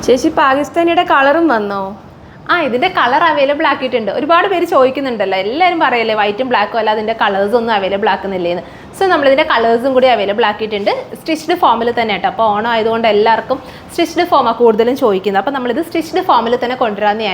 ചേച്ചി പാകിസ്ഥാനിയുടെ കളറും വന്നോ? ഇതിൻ്റെ കളർ അവൈലബിൾ ആക്കിയിട്ടുണ്ട്. ഒരുപാട് പേര് ചോദിക്കുന്നുണ്ടല്ലോ, എല്ലാവരും പറയല്ലേ വൈറ്റും ബ്ലാക്കും അല്ല അതിൻ്റെ കളേഴ്സ് ഒന്നും അവൈലബിൾ ആക്കുന്നില്ലേന്ന്. സോ നമ്മളിതിൻ്റെ കളേഴ്സും കൂടി അവൈലബിൾ ആക്കിയിട്ടുണ്ട്. സ്റ്റിച്ച്ഡ് ഫോമിൽ തന്നെ കേട്ടോ. അപ്പോൾ ഓണം ആയതുകൊണ്ട് എല്ലാവർക്കും സ്റ്റിച്ച്ഡ് ഫോമാണ് കൂടുതലും ചോദിക്കുന്നത്. അപ്പോൾ നമ്മളിത് സ്റ്റിച്ച്ഡ് ഫോമിൽ തന്നെ കൊണ്ടുവരാമെന്ന്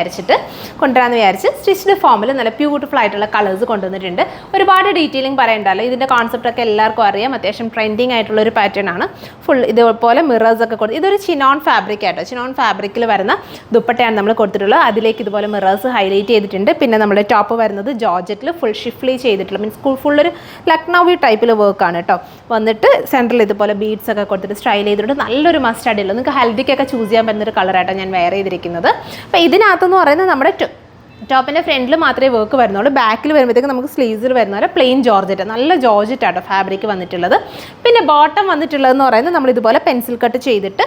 വിചാരിച്ച് സ്റ്റിച്ച്ഡ് ഫോമിൽ നല്ല ബ്യൂട്ടിഫുൾ ആയിട്ടുള്ള കളേഴ്സ് കൊണ്ടുവന്നിട്ടുണ്ട്. ഒരുപാട് ഡീറ്റെയിലിംഗ് പറയണ്ടല്ലോ. ഇതിൻ്റെ കോൺസെപ്റ്റൊക്കെ എല്ലാവർക്കും അറിയാം. അത്യാവശ്യം ട്രെൻഡിങ് ആയിട്ടുള്ള ഒരു പാറ്റേൺ ആണ്. ഫുൾ ഇതുപോലെ മിറേഴ്സൊക്കെ കൊടുത്ത് ഇതൊരു ചിനോൺ ഫാബ്രിക് ആട്ടോ. ചിനോൺ ഫാബ്രിക്കിൽ വരുന്ന ദുപ്പട്ടയാണ് നമ്മൾ കൊടുത്തിട്ടുള്ളത്. അതിലേക്ക് ഇതുപോലെ മിറേഴ്സ് ഹൈലൈറ്റ് ചെയ്തിട്ടുണ്ട്. പിന്നെ നമ്മുടെ ടോപ്പ് വരുന്നത് ജോർജറ്റിൽ ഫുൾ ഷിഫ്റ്റ്ലി ചെയ്തിട്ടുള്ള മീൻസ് ഫുൾ ഒരു ലക്നൗവി ടൈപ്പിൽ വർക്കാണ് കേട്ടോ. വന്നിട്ട് സെൻറ്ററിൽ ഇതുപോലെ ബീഡ്സ് ഒക്കെ കൊടുത്തിട്ട് സ്റ്റൈൽ ചെയ്തിട്ട് നല്ലൊരു മസ്റ്റാർഡ് ഉള്ളൂ. നിങ്ങൾക്ക് ഹൽദിക്കൊക്കെ ചൂസ് ചെയ്യാൻ പറ്റുന്നൊരു കളറായിട്ടാണ് ഞാൻ വെയർ ചെയ്തിരിക്കുന്നത്. അപ്പോൾ ഇതിനകത്തെന്ന് പറയുന്നത് നമ്മുടെ ടോപ്പിൻ്റെ ഫ്രണ്ടിൽ മാത്രമേ വർക്ക് വരുന്നുള്ളൂ. ബാക്കിൽ വരുമ്പോഴത്തേക്ക് നമുക്ക് സ്ലീവ്സിൽ വരുന്ന പോലെ പ്ലെയിൻ ജോർജറ്റ്, നല്ല ജോർജറ്റ് ആട്ടോ ഫാബ്രിക് വന്നിട്ടുള്ളത്. പിന്നെ ബോട്ടം വന്നിട്ടുള്ളതെന്ന് പറയുന്നത് നമ്മളിതുപോലെ പെൻസിൽ കട്ട് ചെയ്തിട്ട്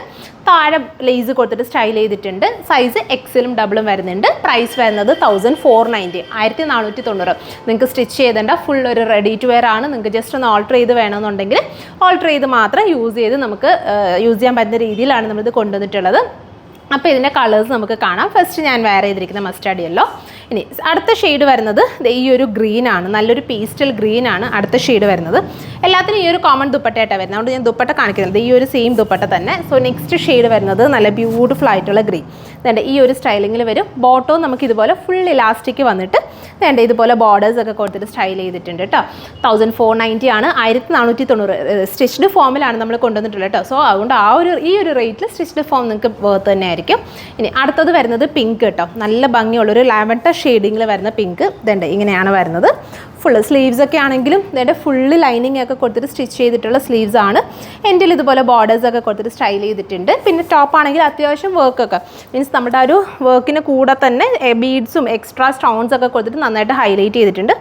താഴെ ലേസ് കൊടുത്തിട്ട് സ്റ്റൈൽ ചെയ്തിട്ടുണ്ട്. സൈസ് എക്സലും ഡബിളും വരുന്നുണ്ട്. പ്രൈസ് വരുന്നത് 1490, 1490. നിങ്ങൾക്ക് സ്റ്റിച്ച് ചെയ്തേണ്ട ഫുൾ ഒരു റെഡി ടു വെയർ ആണ്. നിങ്ങൾക്ക് ജസ്റ്റ് ഒന്ന് ഓൾട്ടർ ചെയ്ത് വേണമെന്നുണ്ടെങ്കിൽ ഓൾട്ടർ ചെയ്ത് മാത്രം യൂസ് ചെയ്ത് നമുക്ക് യൂസ് ചെയ്യാൻ പറ്റുന്ന രീതിയിലാണ് നമ്മളിത് കൊണ്ടുവന്നിട്ടുള്ളത്. അപ്പോൾ ഇതിൻ്റെ കളേഴ്സ് നമുക്ക് കാണാം. ഫസ്റ്റ് ഞാൻ വെയർ ചെയ്തിരിക്കുന്ന മസ്റ്റാർഡ് യെല്ലോ. ഇനി അടുത്ത ഷെയ്ഡ് വരുന്നത് ഈ ഒരു ഗ്രീനാണ്, നല്ലൊരു പേസ്റ്റൽ ഗ്രീനാണ് അടുത്ത ഷെയ്ഡ് വരുന്നത്. എല്ലാത്തിനും ഈ ഒരു കോമൺ ദുപ്പട്ടയായിട്ടാണ് വരുന്നത്. അതുകൊണ്ട് ഞാൻ ദുപ്പട്ട കാണിക്കുന്നുണ്ട്, ഈ ഒരു സെയിം ദുപ്പട്ട തന്നെ. സോ നെക്സ്റ്റ് ഷെയ്ഡ് വരുന്നത് നല്ല ബ്യൂട്ടിഫുൾ ആയിട്ടുള്ള ഗ്രീൻ. വേണ്ട ഈ ഒരു സ്റ്റൈലിങ്ങിൽ വരും. ബോട്ടവും നമുക്ക് ഇതുപോലെ ഫുൾ ഇലാസ്റ്റിക് വന്നിട്ട് വേണ്ട ഇതുപോലെ ബോർഡേഴ്സ് ഒക്കെ കൊടുത്തിട്ട് സ്റ്റൈൽ ചെയ്തിട്ടുണ്ട് കേട്ടോ. 1490 ആണ്, 1490. സ്റ്റിച്ച്ഡ് ഫോമിലാണ് നമ്മൾ കൊണ്ടുവന്നിട്ടുള്ളത് കേട്ടോ. സോ അതുകൊണ്ട് ഈ ഒരു റേറ്റിൽ സ്റ്റിച്ച്ഡ് ഫോം നിങ്ങൾക്ക് വർത്ത് തന്നെ ആയിരിക്കും. ഇനി അടുത്തത് വരുന്നത് പിങ്ക് കേട്ടോ. നല്ല ഭംഗിയുള്ളൊരു ലാവൻഡർ ഷെയ്ഡിങ്ങിൽ വരുന്ന പിങ്ക്. ഇതുണ്ട് ഇങ്ങനെയാണ് വരുന്നത്. ഫുള്ള് സ്ലീവ്സ് ഒക്കെ ആണെങ്കിലും ഇതിൻ്റെ ഫുള്ള് ലൈനിങ് ഒക്കെ കൊടുത്തിട്ട് സ്റ്റിച്ച് ചെയ്തിട്ടുള്ള സ്ലീവ്സ് ആണ്. എൻ്റെ ഇതുപോലെ ബോർഡേഴ്സ് ഒക്കെ കൊടുത്തിട്ട് സ്റ്റൈൽ ചെയ്തിട്ടുണ്ട്. പിന്നെ ടോപ്പ് ആണെങ്കിൽ അത്യാവശ്യം വർക്കൊക്കെ മീൻസ് നമ്മുടെ ഒരു വർക്കിന് കൂടെ തന്നെ ബീഡ്സും എക്സ്ട്രാ സ്റ്റോൺസ് ഒക്കെ കൊടുത്തിട്ട് നന്നായിട്ട് ഹൈലൈറ്റ് ചെയ്തിട്ടുണ്ട്.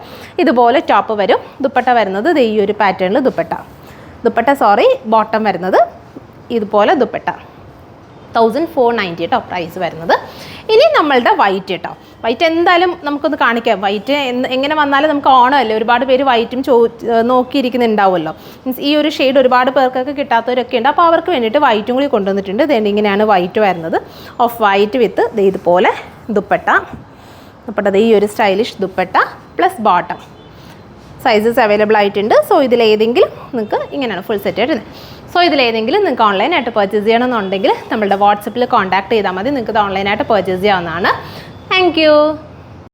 ഇതുപോലെ ടോപ്പ് വരും. ദുപ്പട്ട വരുന്നത് ഈ ഒരു പാറ്റേണിൽ ബോട്ടം വരുന്നത് ഇതുപോലെ ദുപ്പട്ട 1490 കേട്ടോ പ്രൈസ് വരുന്നത്. ഇനി നമ്മളുടെ വൈറ്റ് കേട്ടോ. വൈറ്റ് എന്തായാലും നമുക്കൊന്ന് കാണിക്കാം. വൈറ്റ് എങ്ങനെ വന്നാലും നമുക്ക് ഓണമല്ലേ, ഒരുപാട് പേര് വൈറ്റും നോക്കിയിരിക്കുന്നുണ്ടാവുമല്ലോ. മീൻസ് ഈ ഒരു ഷെയ്ഡ് ഒരുപാട് പേർക്കൊക്കെ കിട്ടാത്തവരൊക്കെ ഉണ്ട്. അപ്പോൾ അവർക്ക് വേണ്ടിയിട്ട് വൈറ്റും കൂടി കൊണ്ടുവന്നിട്ടുണ്ട്. ഇതേണ്ട ഇങ്ങനെയാണ് വൈറ്റ് വരുന്നത്. ഓഫ് വൈറ്റ് വിത്ത് ഇതുപോലെ ദുപ്പട്ട ഈ ഒരു stylish dupatta plus bottom. Sizes available ആയിട്ടുണ്ട്. സോ ഇതിലേതെങ്കിലും നിങ്ങൾക്ക് ഇങ്ങനെയാണ് ഫുൾ സെറ്റ് വരുന്നത്. സോ ഇതിലേതെങ്കിലും നിങ്ങൾക്ക് ഓൺലൈനായിട്ട് പർച്ചേസ് ചെയ്യണമെന്നുണ്ടെങ്കിൽ നമ്മളുടെ വാട്സപ്പിൽ കോൺടാക്ട് ചെയ്താൽ മതി. നിങ്ങൾക്ക് ഇത് ഓൺലൈനായിട്ട് പർച്ചേസ് ചെയ്യാവുന്നതാണ്. Thank you.